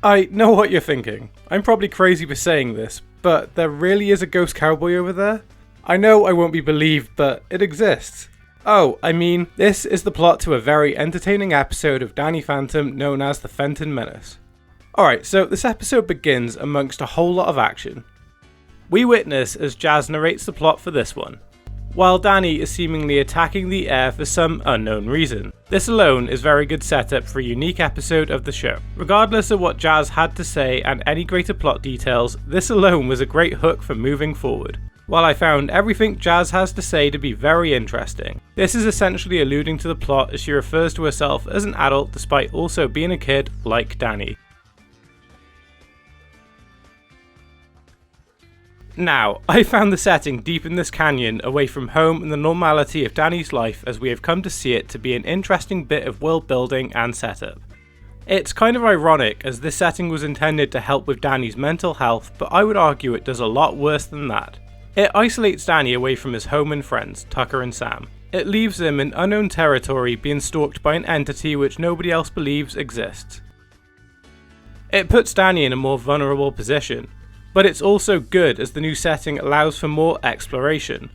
I know what you're thinking. I'm probably crazy for saying this, but there really is a ghost cowboy over there? I know I won't be believed, but it exists. Oh, I mean, this is the plot to a very entertaining episode of Danny Phantom known as the Fenton Menace. Alright, so this episode begins amongst a whole lot of action. We witness as Jazz narrates the plot for this one, while Danny is seemingly attacking the air for some unknown reason. This alone is very good setup for a unique episode of the show. Regardless of what Jazz had to say and any greater plot details, this alone was a great hook for moving forward. While I found everything Jazz has to say to be very interesting, this is essentially alluding to the plot as she refers to herself as an adult despite also being a kid like Danny. Now, I found the setting deep in this canyon, away from home and the normality of Danny's life as we have come to see it, to be an interesting bit of world building and setup. It's kind of ironic as this setting was intended to help with Danny's mental health, but I would argue it does a lot worse than that. It isolates Danny away from his home and friends, Tucker and Sam. It leaves him in unknown territory being stalked by an entity which nobody else believes exists. It puts Danny in a more vulnerable position. But it's also good as the new setting allows for more exploration,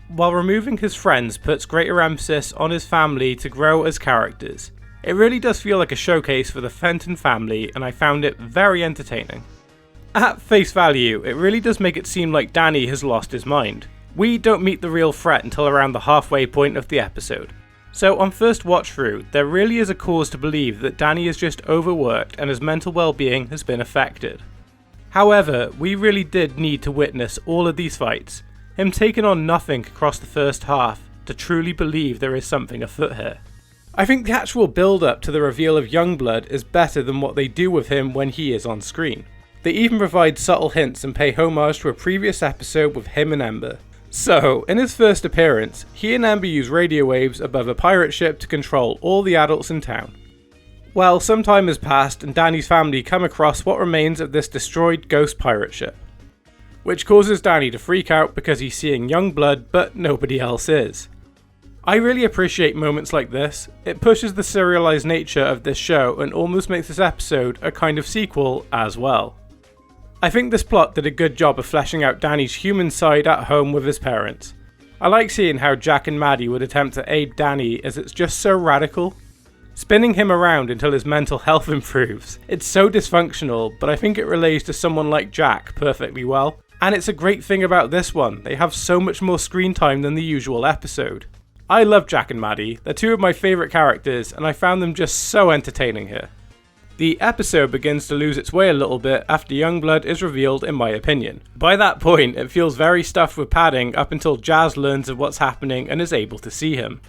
while removing his friends puts greater emphasis on his family to grow as characters. It really does feel like a showcase for the Fenton family, and I found it very entertaining. At face value, it really does make it seem like Danny has lost his mind. We don't meet the real threat until around the halfway point of the episode. So on first watch through, there really is a cause to believe that Danny is just overworked and his mental well-being has been affected. However, we really did need to witness all of these fights, him taking on nothing across the first half, to truly believe there is something afoot here. I think the actual build up to the reveal of Youngblood is better than what they do with him when he is on screen. They even provide subtle hints and pay homage to a previous episode with him and Ember. So, in his first appearance, he and Ember use radio waves above a pirate ship to control all the adults in town. Well, some time has passed and Danny's family come across what remains of this destroyed ghost pirate ship, which causes Danny to freak out because he's seeing Youngblood but nobody else is. I really appreciate moments like this. It pushes the serialized nature of this show and almost makes this episode a kind of sequel as well. I think this plot did a good job of fleshing out Danny's human side at home with his parents. I like seeing how Jack and Maddie would attempt to aid Danny as it's just so radical. Spinning him around until his mental health improves. It's so dysfunctional, but I think it relates to someone like Jack perfectly well. And it's a great thing about this one, they have so much more screen time than the usual episode. I love Jack and Maddie, they're two of my favourite characters and I found them just so entertaining here. The episode begins to lose its way a little bit after Youngblood is revealed in my opinion. By that point it feels very stuffed with padding up until Jazz learns of what's happening and is able to see him.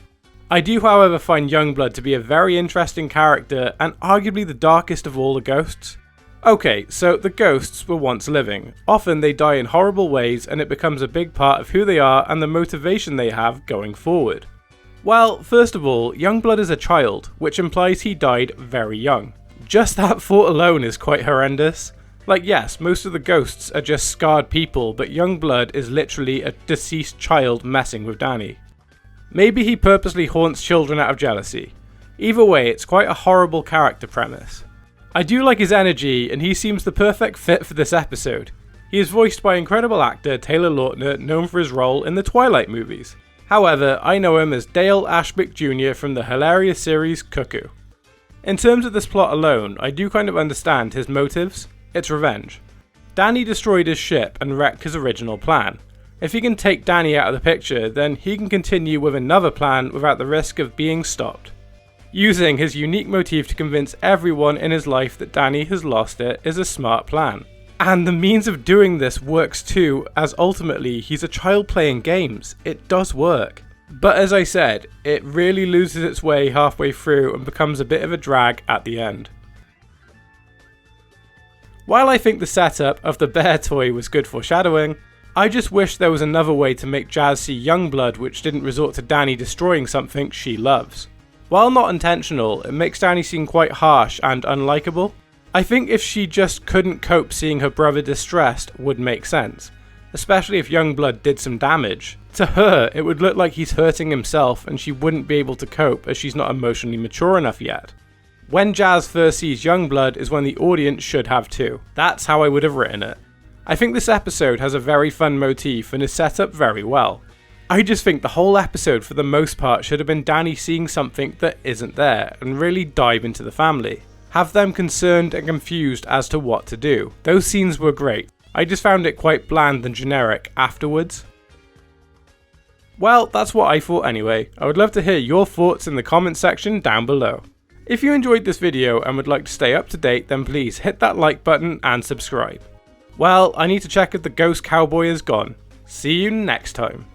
I do however find Youngblood to be a very interesting character and arguably the darkest of all the ghosts. Okay, so the ghosts were once living. Often they die in horrible ways and it becomes a big part of who they are and the motivation they have going forward. Well, first of all, Youngblood is a child, which implies he died very young. Just that thought alone is quite horrendous. Like yes, most of the ghosts are just scarred people, but Youngblood is literally a deceased child messing with Danny. Maybe he purposely haunts children out of jealousy. Either way, it's quite a horrible character premise. I do like his energy, and he seems the perfect fit for this episode. He is voiced by incredible actor Taylor Lautner, known for his role in the Twilight movies. However, I know him as Dale Ashbrook Jr. from the hilarious series Cuckoo. In terms of this plot alone, I do kind of understand his motives. It's revenge. Danny destroyed his ship and wrecked his original plan. If he can take Danny out of the picture, then he can continue with another plan without the risk of being stopped. Using his unique motif to convince everyone in his life that Danny has lost it is a smart plan. And the means of doing this works too, as ultimately he's a child playing games. It does work. But as I said, it really loses its way halfway through and becomes a bit of a drag at the end. While I think the setup of the bear toy was good foreshadowing, I just wish there was another way to make Jazz see Youngblood which didn't resort to Danny destroying something she loves. While not intentional, it makes Danny seem quite harsh and unlikable. I think if she just couldn't cope seeing her brother distressed would make sense, especially if Youngblood did some damage. To her, it would look like he's hurting himself and she wouldn't be able to cope as she's not emotionally mature enough yet. When Jazz first sees Youngblood is when the audience should have too. That's how I would have written it. I think this episode has a very fun motif and is set up very well. I just think the whole episode for the most part should have been Danny seeing something that isn't there and really dive into the family. Have them concerned and confused as to what to do. Those scenes were great. I just found it quite bland and generic afterwards. Well, that's what I thought anyway. I would love to hear your thoughts in the comment section down below. If you enjoyed this video and would like to stay up to date, then please hit that like button and subscribe. Well, I need to check if the ghost cowboy is gone. See you next time.